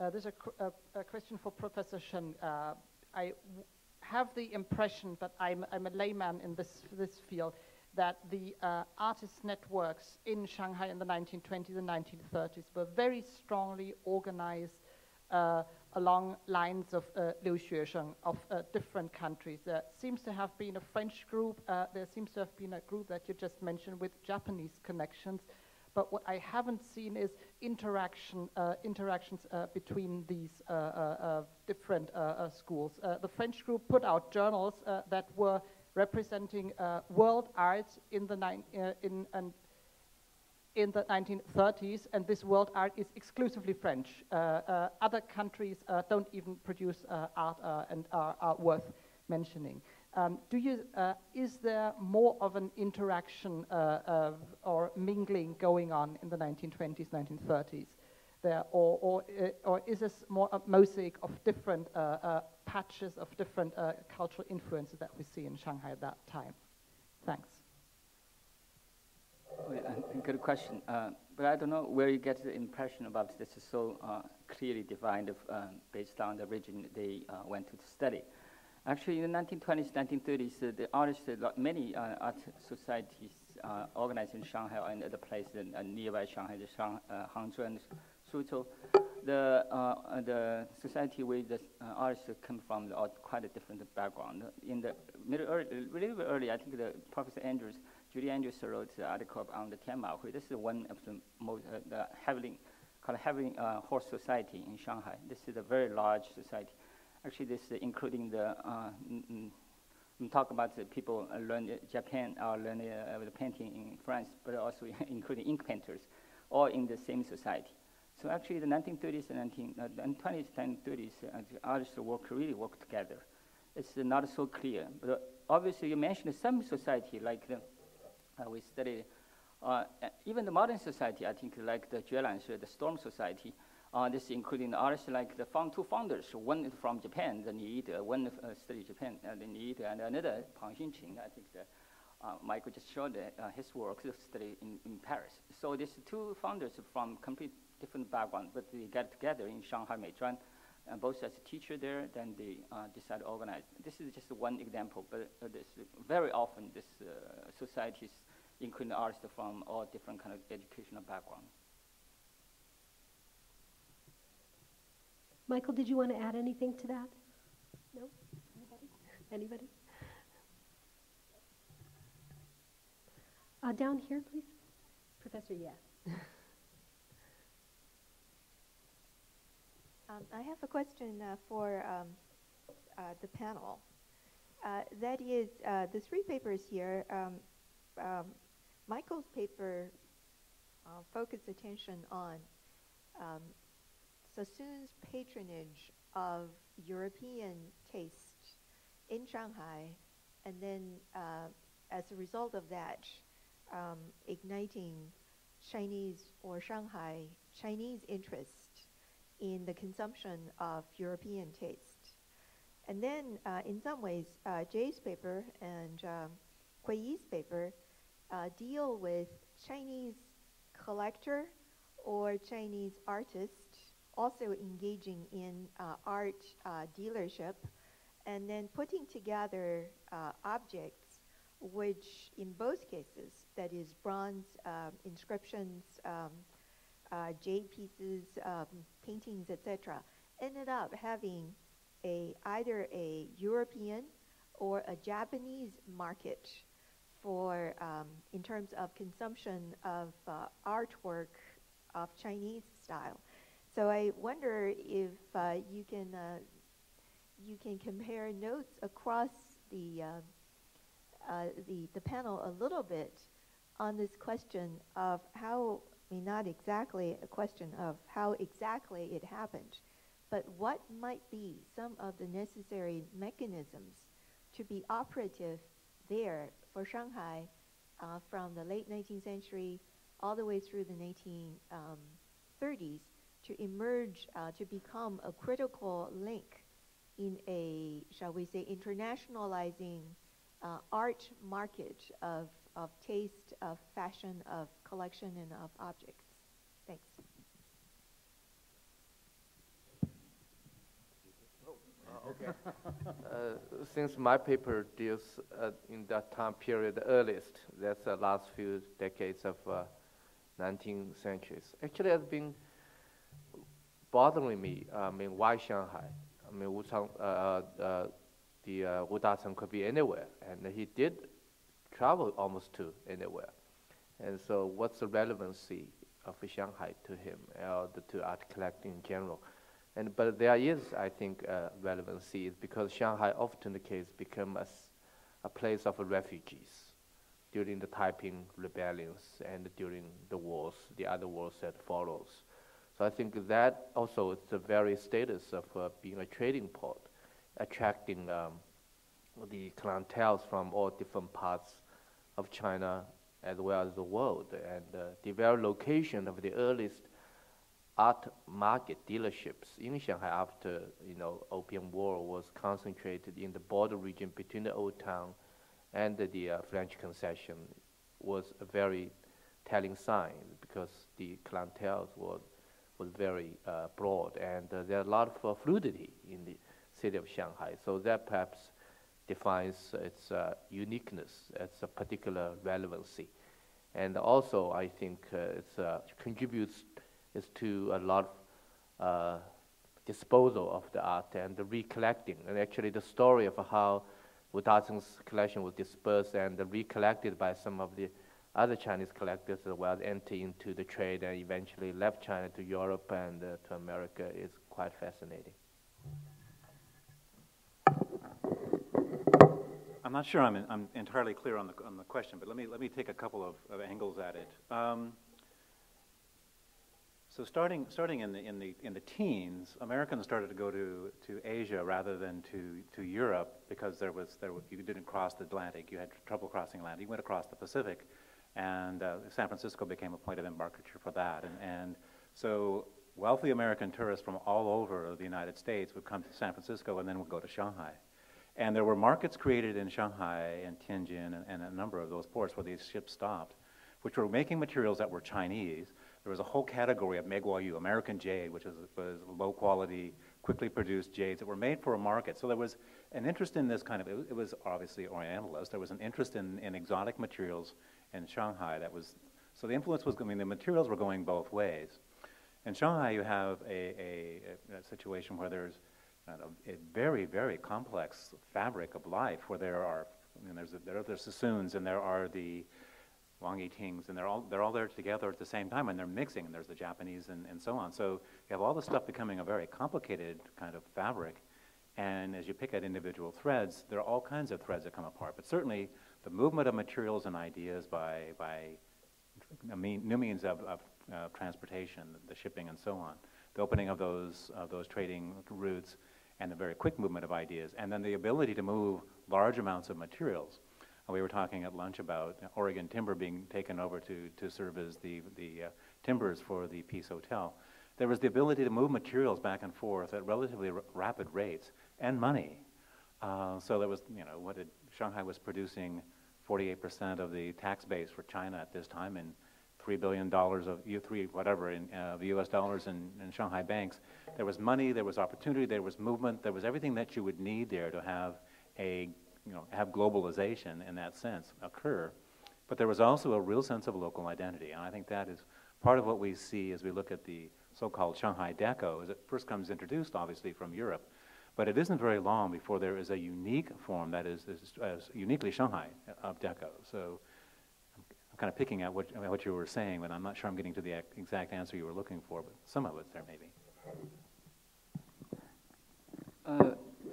There's a question for Professor Shen. I have the impression, but I'm a layman in this field, that the artist networks in Shanghai in the 1920s and 1930s were very strongly organized along lines of Liu Xuesheng of different countries. There seems to have been a French group, there seems to have been a group that you just mentioned with Japanese connections, but what I haven't seen is interactions between these different schools. The French group put out journals that were representing world art in the 1930s, and this world art is exclusively French. Other countries don't even produce art and are worth mentioning. Is there more of an interaction or mingling going on in the 1920s, 1930s there, or is this more a mosaic of different patches of different cultural influences that we see in Shanghai at that time? Thanks. Oh, yeah, good question. But I don't know where you get the impression about this is so clearly defined based on the region they went to study. Actually, in the 1920s, 1930s, the artists, many art societies organized in Shanghai and other places nearby Shanghai, Hangzhou and Suzhou. The society with the artists come from quite a different background. In the really early, I think the Professor Andrews, Julie Andrews wrote an article on the Tianmahui. This is one of the most having horse society in Shanghai. This is a very large society. Actually, this including the we talk about the people learn Japan or learn the painting in France, but also including ink painters, all in the same society. So actually, the 1930s and 1920s, 1930s, the artists really work together. It's not so clear, but obviously you mentioned some society like we studied, even the modern society. I think like the Juelan, the Storm Society. This including artists like the two founders, one from Japan, the Ni, one studied Japan, the Ni, and another Pang Xinqing. I think Michael just showed his work studied in Paris. So these two founders from complete different background, but they get together in Shanghai Meizhuan, both as a teacher there, then they decide to organize. This is just one example, but this very often this societies include artists from all different kind of educational background. Michael, did you want to add anything to that? No? Anybody? Down here, please. Professor, yeah. I have a question for the panel. That is, the three papers here, Michael's paper focused attention on Sassoon's patronage of European taste in Shanghai, and then as a result of that, igniting Chinese or Shanghai Chinese interest in the consumption of European taste. And then in some ways, Jay's paper and Hui Yi's paper deal with Chinese collector or Chinese artist also engaging in art dealership, and then putting together objects which in both cases, that is bronze inscriptions, jade pieces, paintings, etc., ended up having either a European or a Japanese market for in terms of consumption of artwork of Chinese style. So I wonder if you can compare notes across the panel a little bit on this question of how, I mean, not exactly a question of how exactly it happened, but what might be some of the necessary mechanisms to be operative there for Shanghai from the late 19th century all the way through the 1930s to emerge, to become a critical link in a, shall we say, internationalizing art market of taste, of fashion, of collection, and of objects. Thanks. Since my paper deals in that time period the earliest, that's the last few decades of 19th centuries. Actually, has been bothering me. I mean, why Shanghai? I mean, Wu Dacheng could be anywhere, and he did travel almost to anywhere. And so, what's the relevancy of Shanghai to him, or to art collecting in general? But there is, I think, relevancy is because Shanghai often the case become a place of refugees during the Taiping rebellions and during the wars, the other wars that follows. So I think that also is the very status of being a trading port, attracting the clienteles from all different parts of China as well as the world. And the very location of the earliest art market dealerships in Shanghai after Opium War was concentrated in the border region between the Old Town and the French concession was a very telling sign because the clientele was very broad, and there are a lot of fluidity in the city of Shanghai. So that perhaps defines its uniqueness, its a particular relevancy. And also, I think it contributes to a lot of disposal of the art and the recollecting. And actually, the story of how Wu Dacheng's collection was dispersed and recollected by some of the other Chinese collectors as well, enter into the trade and eventually left China to Europe and to America is quite fascinating. I'm not sure I'm entirely clear on the question, but let me take a couple of angles at it. So starting in the teens, Americans started to go to Asia rather than to Europe because you didn't cross the Atlantic. You had trouble crossing Atlantic. You went across the Pacific, and San Francisco became a point of embarkation for that. And so wealthy American tourists from all over the United States would come to San Francisco and then would go to Shanghai. And there were markets created in Shanghai and Tianjin and a number of those ports where these ships stopped, which were making materials that were Chinese. There was a whole category of Meiguoyu, American jade, which was low quality, quickly produced jades that were made for a market. So there was an interest in this kind of, it was obviously Orientalist, there was an interest in exotic materials in Shanghai that was, so the influence was, I mean, the materials were going both ways. In Shanghai, you have a situation where there's a very, very complex fabric of life where there are, I mean, there are the Sassoons and there are the Wang Yitings, and they're all there together at the same time, and they're mixing, and there's the Japanese and so on. So you have all this stuff becoming a very complicated kind of fabric, and as you pick at individual threads, there are all kinds of threads that come apart. But certainly, the movement of materials and ideas by new means of transportation, the shipping and so on, the opening of those trading routes, and the very quick movement of ideas, and then the ability to move large amounts of materials. We were talking at lunch about Oregon timber being taken over to serve as the timbers for the Peace Hotel. There was the ability to move materials back and forth at relatively rapid rates and money. So there was, Shanghai was producing 48% of the tax base for China at this time, and $3 billion of the U.S. dollars in Shanghai banks. There was money, there was opportunity, there was movement, there was everything that you would need there to have have globalization in that sense occur. But there was also a real sense of local identity, and I think that is part of what we see as we look at the so-called Shanghai Deco, as it first comes introduced, obviously, from Europe. But it isn't very long before there is a unique form that is uniquely Shanghai of Deco. So I'm kind of picking at what you were saying, but I'm not sure I'm getting to the exact answer you were looking for, but some of it's there maybe.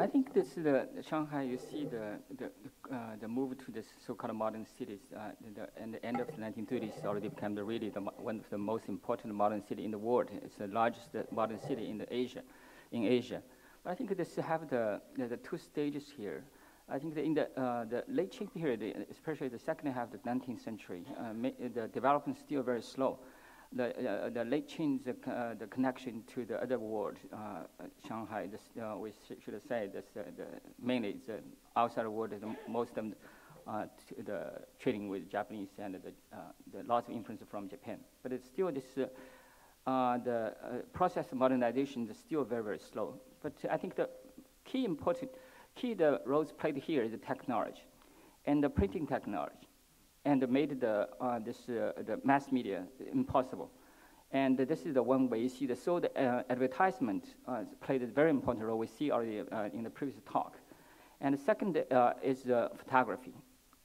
I think this is the Shanghai. You see the move to the so-called modern cities. In the end of the 1930s, already became one of the most important modern city in the world. It's the largest modern city in Asia. But I think this have the two stages here. I think that in the late Qing period, especially the second half of the 19th century, the development is still very slow. The late Qing, the connection to the other world, Shanghai, we should say this, mainly the outside world, most of them, the trading with Japanese and the lots of influence from Japan. But it's still this, the process of modernization is still very, very slow. But I think the the roles played here is the technology and the printing technology, and made the mass media impossible. And this is the one way you see the advertisement played a very important role. We see already in the previous talk. And the second is photography,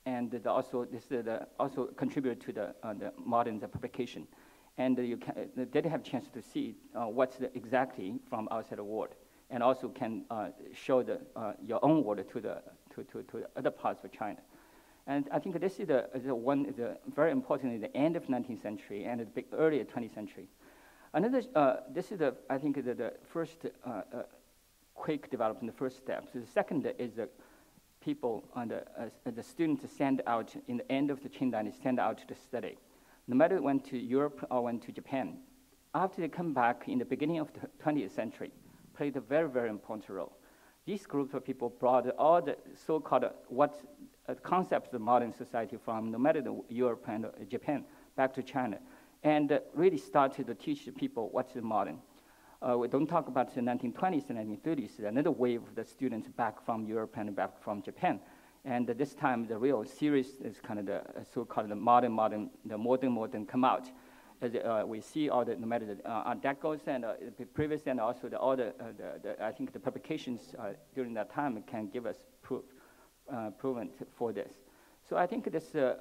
and also contribute to the modern publication. And you did have a chance to see what's exactly from outside the world, and also can show your own world to the other parts of China. And I think this is the very important in the end of 19th century and the early 20th century. Another, this is I think the first quick development, the first step. So the second is the people the students send out in the end of the Qing Dynasty, send out to study. No matter went to Europe or went to Japan, after they come back in the beginning of the 20th century, played a very, very important role. These groups of people brought all the so-called concepts of modern society from no matter Europe and Japan back to China, and really started to teach people what's modern. We don't talk about the 1920s and 1930s, another wave of the students back from Europe and back from Japan. And this time the real series is kind of the so-called the modern come out. As we see all the, no matter the Art Decos and the previous, and also I think the publications during that time can give us proven for this. So I think this the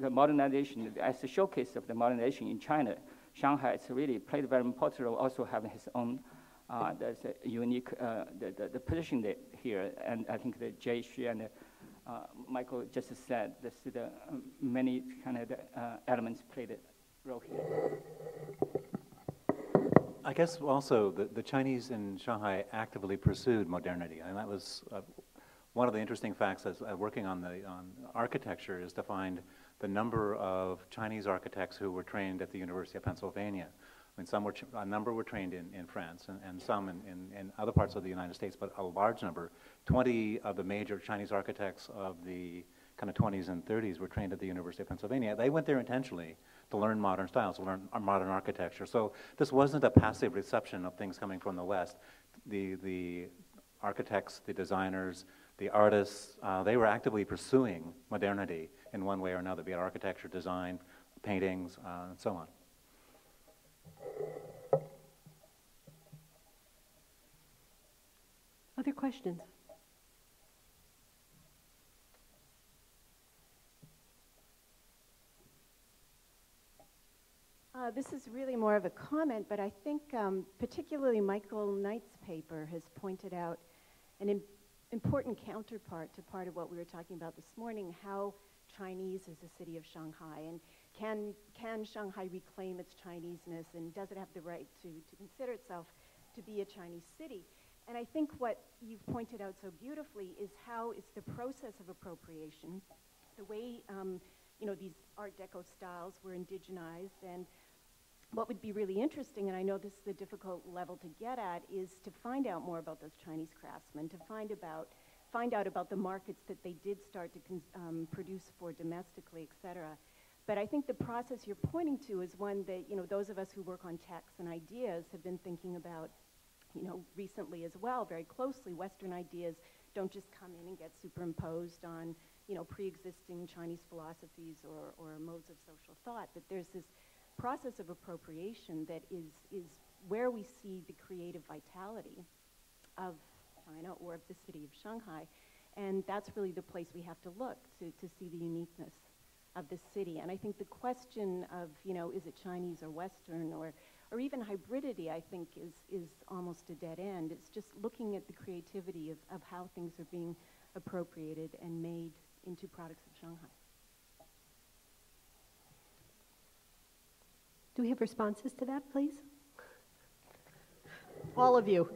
modernization, as a showcase of the modernization in China, Shanghai has really played a very important role, also having his own there's a unique the position here, and I think that Jay Xu and Michael just said this is the many kind of elements played a role here. I guess also the Chinese in Shanghai actively pursued modernity, and that was one of the interesting facts as working on architecture is to find the number of Chinese architects who were trained at the University of Pennsylvania. I mean, a number were trained in France and some in other parts of the United States, but a large number, 20 of the major Chinese architects of the kind of 20s and 30s were trained at the University of Pennsylvania. They went there intentionally to learn modern styles, to learn modern architecture. So this wasn't a passive reception of things coming from the West. The architects, the designers, the artists, they were actively pursuing modernity in one way or another, be it architecture, design, paintings, and so on. Other questions? This is really more of a comment, but I think particularly Michael Knight's paper has pointed out an important counterpart to part of what we were talking about this morning, how Chinese is the city of Shanghai, and can Shanghai reclaim its Chineseness, and does it have the right to consider itself to be a Chinese city? And I think what you've pointed out so beautifully is how it's the process of appropriation, the way these Art Deco styles were indigenized. And what would be really interesting, and I know this is a difficult level to get at, is to find out more about those Chinese craftsmen, to find out about the markets that they did start to produce for domestically, et cetera. But I think the process you're pointing to is one that, those of us who work on texts and ideas have been thinking about, recently as well, very closely. Western ideas don't just come in and get superimposed on, pre-existing Chinese philosophies or modes of social thought, but there's this process of appropriation that is where we see the creative vitality of China or of the city of Shanghai, and that's really the place we have to look to see the uniqueness of the city. And I think the question of, is it Chinese or Western or even hybridity, I think is almost a dead end. It's just looking at the creativity of how things are being appropriated and made into products of Shanghai. Do we have responses to that, please? All of you.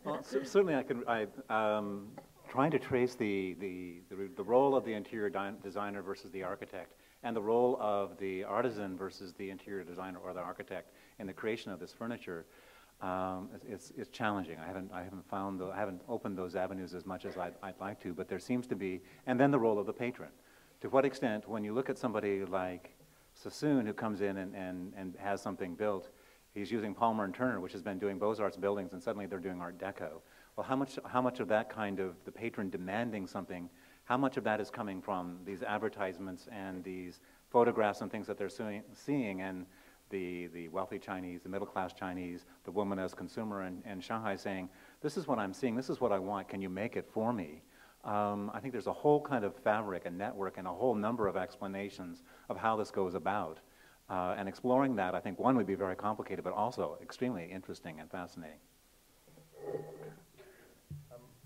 Well, certainly trying to trace the role of the interior designer versus the architect, and the role of the artisan versus the interior designer or the architect in the creation of this furniture, it's challenging. I haven't opened those avenues as much as I'd like to, but there seems to be, and then the role of the patron. To what extent, when you look at somebody like Sassoon, who comes in and has something built, He's using Palmer and Turner, which has been doing Beaux-Arts buildings, and suddenly they're doing Art Deco. Well, how much of that kind of the patron demanding something, how much of that is coming from these advertisements and these photographs and things that they're seeing, and the wealthy Chinese, the middle-class Chinese, the woman as consumer in Shanghai saying, this is what I'm seeing, this is what I want, can you make it for me? I think there's a whole kind of fabric and network and a whole number of explanations of how this goes about. And exploring that, I think, one, would be very complicated, but also extremely interesting and fascinating.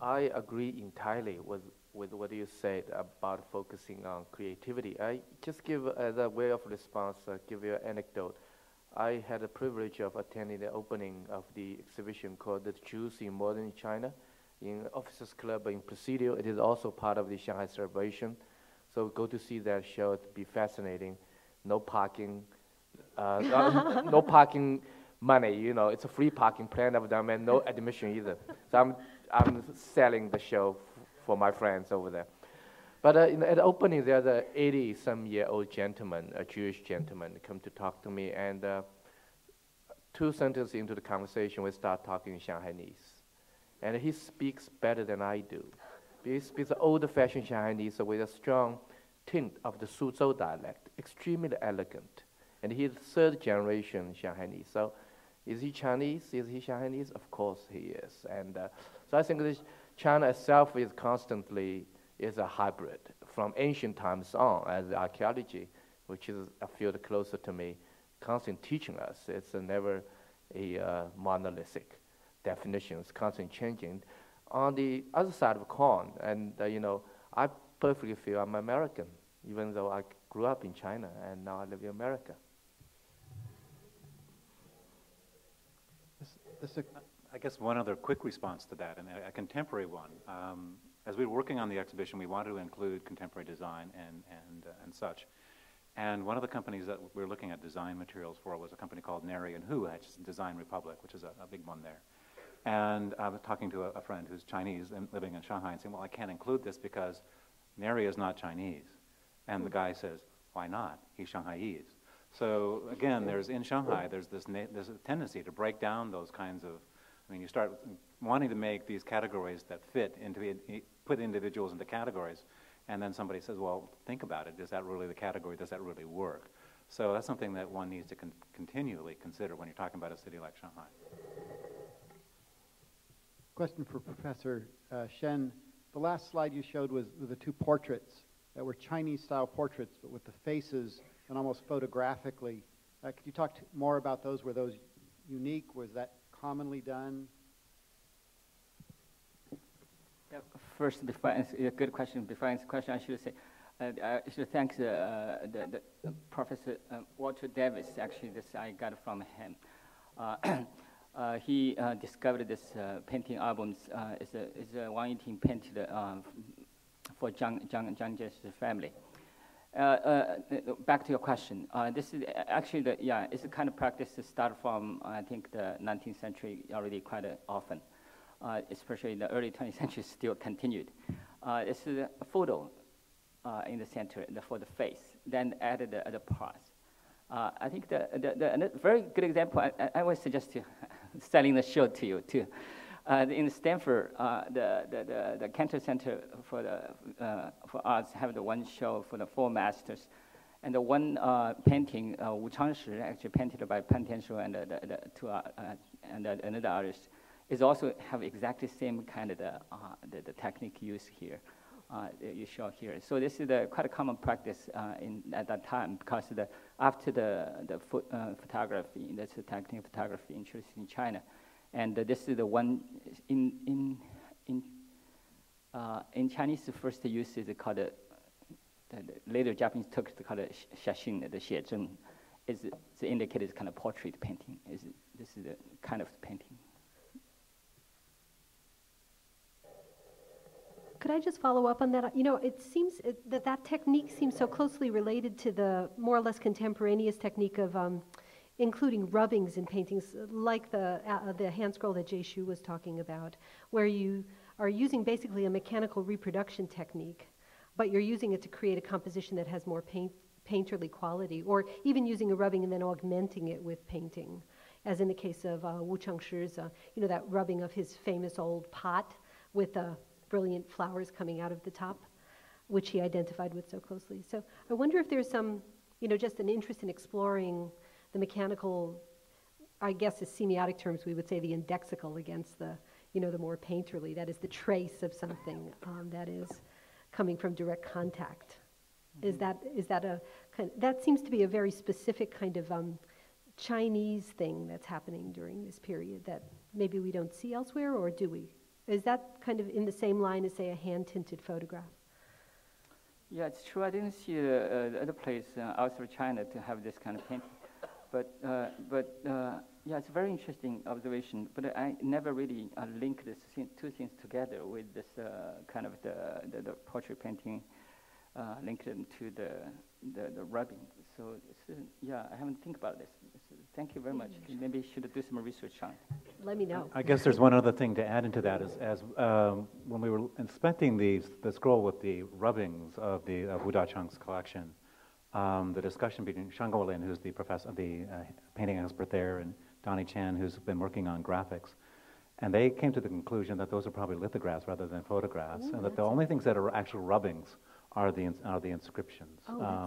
I agree entirely with what you said about focusing on creativity. I just give, as a way of response, give you an anecdote. I had the privilege of attending the opening of the exhibition called The Jews in Modern China in Officers Club in Presidio. It is also part of the Shanghai celebration. So go to see that show, it'll be fascinating. No parking, no parking money, you know, it's a free parking plan of them and no admission either. So I'm selling the show for my friends over there. But at the opening, there's a 80-some-year-old gentleman, a Jewish gentleman, come to talk to me, and 2 sentences into the conversation, we start talking Shanghainese. And he speaks better than I do. He speaks old-fashioned Shanghainese with a strong tint of the Suzhou dialect, extremely elegant. And he's 3rd-generation Shanghainese. So is he Chinese? Is he Shanghainese? Of course he is. And so I think this China itself is constantly a hybrid from ancient times on, as archaeology, which is a field closer to me, constantly teaching us. It's never a monolithic definition. It's constantly changing. On the other side of the coin, and you know, I perfectly feel I'm American, even though I grew up in China and now I live in America. I guess one other quick response to that, and a contemporary one. As we were working on the exhibition, we wanted to include contemporary design and such. And one of the companies that we were looking at design materials for was a company called Neri & Hu, which is Design Republic, which is a big one there. And I was talking to a friend who's Chinese and living in Shanghai and saying, well, I can't include this because Neri is not Chinese. And the guy says, why not? He's Shanghaiese. So again, in Shanghai, there's a tendency to break down those kinds of, I mean, you start wanting to make these categories that fit put individuals into categories, and then somebody says, well, think about it. Is that really the category? Does that really work? So that's something that one needs to continually consider when you're talking about a city like Shanghai. Question for Professor Shen. The last slide you showed was the 2 portraits that were Chinese-style portraits, but with the faces and almost photographically. Could you talk more about those? Were those unique? Was that commonly done? Yeah, first, before I answer a good question, before I answer the question, I should say, I should thank the Professor Walter Davis. Actually, this I got from him. He discovered this painting albums. It's a 118 painted for Zhang Jie's family. Back to your question. This is actually it's a kind of practice that started from I think the 19th century already quite often, especially in the early 20th century still continued. This is a photo in the center for the face, then added the other parts. I think the very good example, I would suggest to selling the show to you too. In Stanford, the Cantor Center for Arts have the one show for the 4 masters, and the one painting, Wu Changshi, actually painted by Pan Tianshu and another artist, is also have exactly same kind of the technique used here. You show here. So this is quite a common practice at that time, because after the photography, that's the technique photography introduced in China, and this is the one in Chinese. The first use is called later Japanese took it called shashin, the xiezhen, is the indicated kind of portrait painting. This is the kind of painting. Could I just follow up on that? You know, it seems that technique seems so closely related to the more or less contemporaneous technique of including rubbings in paintings, like the hand scroll that Jay Shu was talking about, where you are using basically a mechanical reproduction technique, but you're using it to create a composition that has more painterly quality, or even using a rubbing and then augmenting it with painting. as in the case of Wu Chengshi's, that rubbing of his famous old pot with the brilliant flowers coming out of the top, which he identified with so closely. So I wonder if there's some, just an interest in exploring the mechanical, I guess in semiotic terms we would say the indexical against the, the more painterly, that is the trace of something that is coming from direct contact. Mm-hmm. Is that a kind? That seems to be a very specific kind of Chinese thing that's happening during this period that maybe we don't see elsewhere, or do we? Is that kind of in the same line as, say, a hand-tinted photograph? Yeah, it's true. I didn't see the other place outside China to have this kind of painting. But yeah, it's a very interesting observation. But I never really linked this two things together with this kind of the portrait painting, linked them to the rubbing. So yeah, I haven't think about this. Thank you very much. Maybe you should do some research on it. Let me know. I guess there's one other thing to add into that is, as when we were inspecting the scroll with the rubbings of the Wu Dacheng's collection, the discussion between Shang Guolin, who's the professor, the painting expert there, and Donnie Chan, who's been working on graphics, and they came to the conclusion that those are probably lithographs rather than photographs, and that the only things that are actual rubbings are the inscriptions,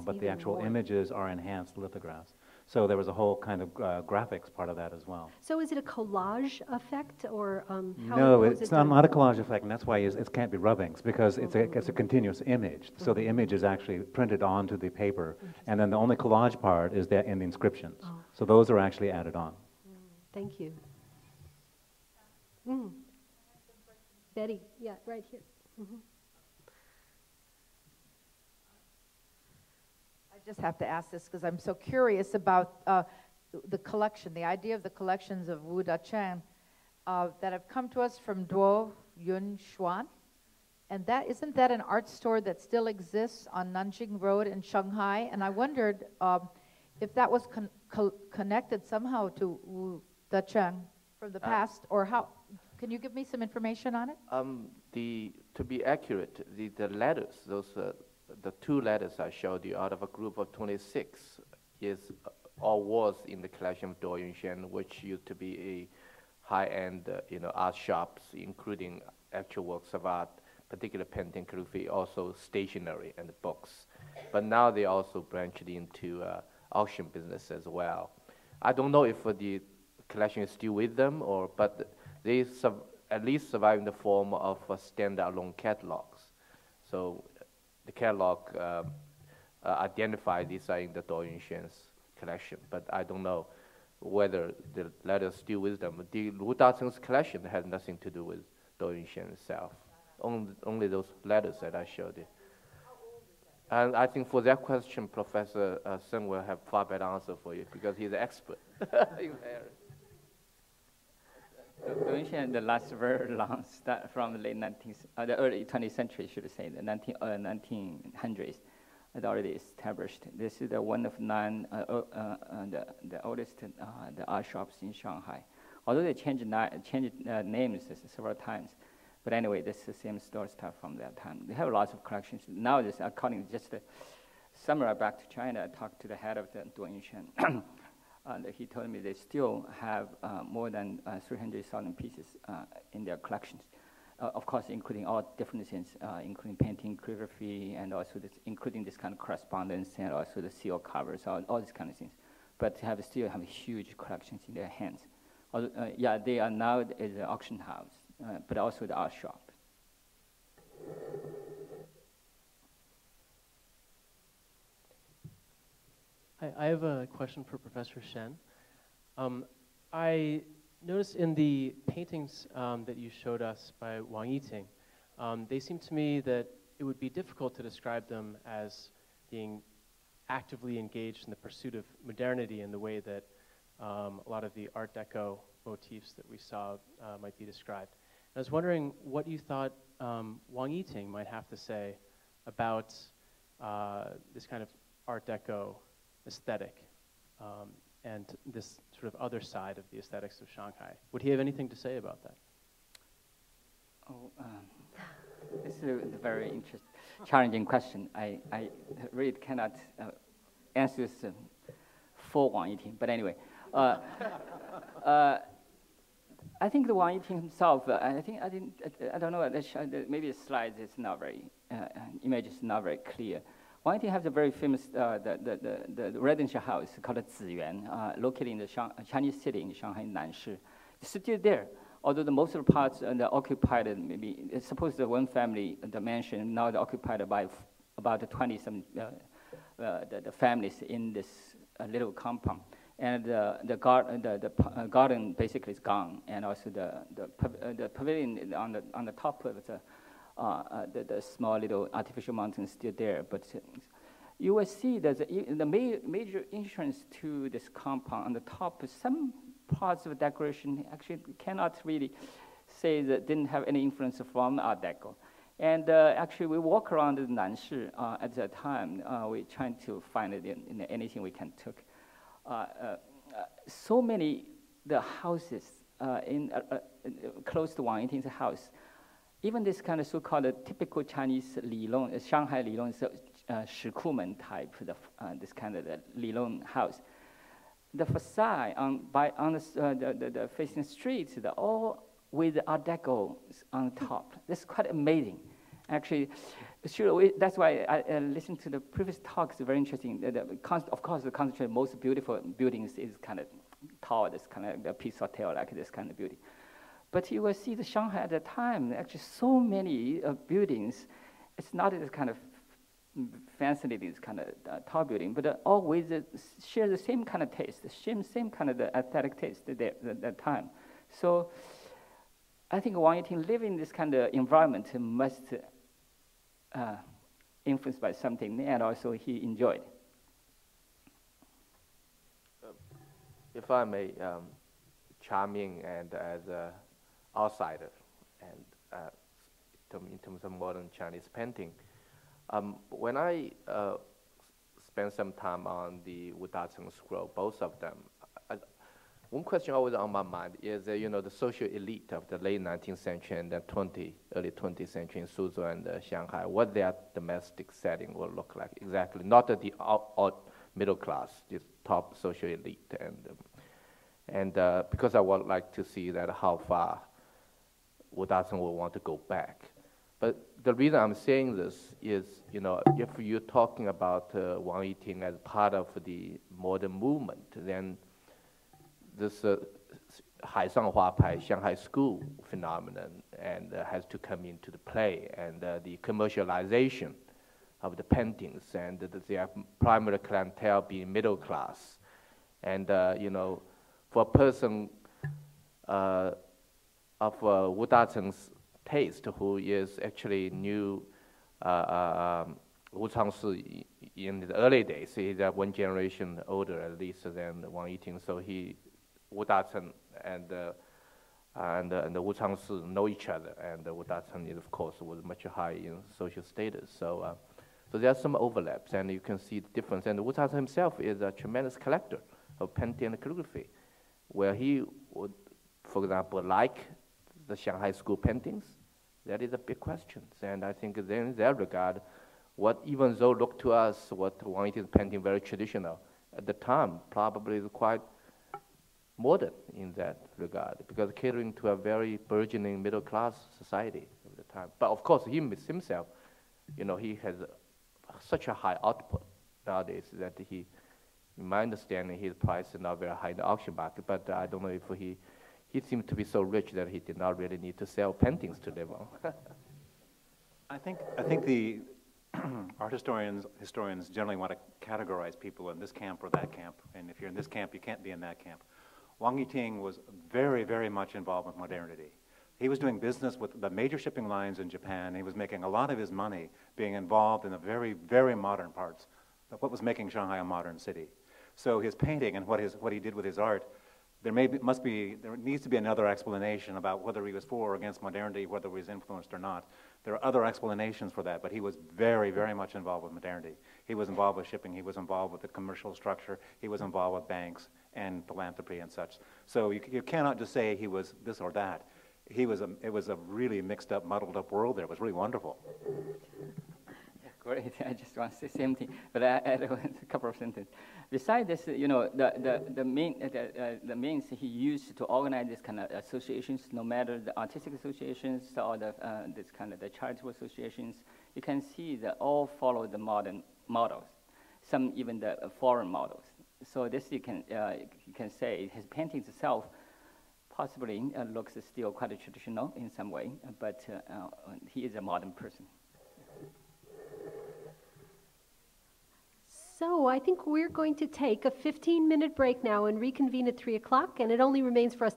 but the actual images are enhanced lithographs. So there was a whole kind of graphics part of that as well. So is it a collage effect, or how? No, it's not a collage effect, and that's why it can't be rubbings, because it's a continuous image. So the image is actually printed onto the paper, and then the only collage part is in the inscriptions. Oh. So those are actually added on. Thank you. Betty, yeah, right here. I just have to ask this because I'm so curious about the collection, the idea of the collections of Wu Dacheng that have come to us from Duo Yun Xuan. And isn't that an art store that still exists on Nanjing Road in Shanghai? And I wondered if that was connected somehow to Wu Dacheng from the past, or how. Can you give me some information on it? To be accurate, the letters, the two letters I showed you out of a group of 26 was in the collection of Duo Yunshan, which used to be a high-end art shops, including actual works of art, particular painting, calligraphy, also stationery and books. But now they also branched into auction business as well. I don't know if the collection is still with them, but they at least survive in the form of standalone catalogs. So the catalog identify these are in the Duo Yunshan's collection, but I don't know whether the letters still with them. The Wu Dacheng's collection had nothing to do with Duo Yunshan itself. Only those letters that I showed you. And I think for that question, Professor Sun will have far better answer for you because he's an expert in the area. Duo Yunshan, the last very long start from the the early 20th century, should I say, the 1900s. It already established. This is one of the oldest the art shops in Shanghai. Although they changed names several times, but anyway, this is the same store start from that time. They have lots of collections. Now, according just summer back to China, I talked to the head of the Duo Yunshan. And he told me they still have more than 300,000 pieces in their collections. Of course, including all different things, including painting, calligraphy, and also including this kind of correspondence, and also the seal covers, all these kind of things. But still have huge collections in their hands. Yeah, they are now as an auction house, but also the art shop. I have a question for Professor Shen. I noticed in the paintings that you showed us by Wang Yiting, they seem to me that it would be difficult to describe them as being actively engaged in the pursuit of modernity in the way that a lot of the Art Deco motifs that we saw might be described. And I was wondering what you thought Wang Yiting might have to say about this kind of Art Deco aesthetic and this sort of other side of the aesthetics of Shanghai. Would he have anything to say about that? Oh, this is a very interesting, challenging question. I really cannot answer this for Wang Yiting. But anyway, I think the Wang Yiting himself, I don't know, maybe the slide is not very, image is not very clear. Wang Yiting has a very famous, the residential house called Ziyuan, located in the Chinese city in Shanghai, Nanshi. It's still there, although the most of the parts are occupied, maybe, suppose the one family, the mansion, now occupied by about 20-some the families in this little compound. And the garden basically is gone, and also the pavilion on the top of the small little artificial mountain is still there. But you will see that the major entrance to this compound on the top, some parts of decoration actually cannot really say that didn't have any influence from Art Deco. And actually, we walk around Nanshi at that time. We trying to find it in anything we can took. So many the houses close to Wang Yiting's house, even this kind of so-called typical Chinese Lilong, Shanghai Lilong, Shikumen type, this kind of Lilong house. The facade on the facing streets, all with Art Deco on top. That's quite amazing. Actually, sure, that's why I listened to the previous talks, very interesting. Of course, the concentration most beautiful buildings is kind of tall, this kind of a peace hotel, like this kind of building. But you will see the Shanghai at the time, actually so many buildings, it's not this kind of fancy, this kind of tall building, but always share the same kind of taste, same kind of the aesthetic taste at that time. So I think Wang Yiting living in this kind of environment must influenced by something, and also he enjoyed. If I may chime in, and as an outsider, and in terms of modern Chinese painting, when I spent some time on the Wu Da-Cheng scroll, both of them, one question always on my mind is the social elite of the late 19th century and the early 20th century in Suzhou and Shanghai, what their domestic setting will look like exactly. Not the middle class, just top social elite. And because I would like to see that how far Wu Da-Cheng will want to go back. But the reason I'm saying this is, if you're talking about Wang Yiting as part of the modern movement, then this Haisang Huapai, Shanghai school phenomenon, and has to come into the play, and the commercialization of the paintings, and their primary clientele being middle class, and for a person of Wu Da-Cheng's taste, who is actually knew Wu Changshi in the early days, he's one generation older at least than Wang Yiting, so Wu Da-Cheng and Wu Changshi know each other, and Wu Da-Cheng, of course, was much higher in social status. So there are some overlaps, and you can see the difference. And Wu Da-Cheng himself is a tremendous collector of painting and calligraphy, where he would, for example, like the Shanghai school paintings. That is a big question. And I think then in that regard, what even though look to us, what Wang Yiting is painting very traditional, at the time probably is quite modern in that regard, because catering to a very burgeoning middle class society at the time. But of course, he himself, he has such a high output nowadays that in my understanding, his price is not very high in the auction market. But I don't know if he seemed to be so rich that he did not really need to sell paintings to live on. I think the art historians generally want to categorize people in this camp or that camp, and if you're in this camp, you can't be in that camp. Wang Yiting was very, very much involved with modernity. He was doing business with the major shipping lines in Japan. He was making a lot of his money being involved in the very, very modern parts of what was making Shanghai a modern city. So his painting and what he did with his art, there needs to be another explanation about whether he was for or against modernity, whether he was influenced or not. There are other explanations for that, but he was very, very much involved with modernity. He was involved with shipping. He was involved with the commercial structure. He was involved with banks and philanthropy and such. So you cannot just say he was this or that. It was a really mixed up, muddled up world there. It was really wonderful. Great. I just want to say the same thing, but I add a couple of sentences. Besides this, you know, the means he used to organize this kind of associations, no matter the artistic associations or this kind of the charitable associations, you can see that all follow the modern models, some even the foreign models. So this you can say his paintings itself possibly looks still quite traditional in some way, but he is a modern person. So I think we're going to take a 15-minute break now and reconvene at 3 o'clock, and it only remains for us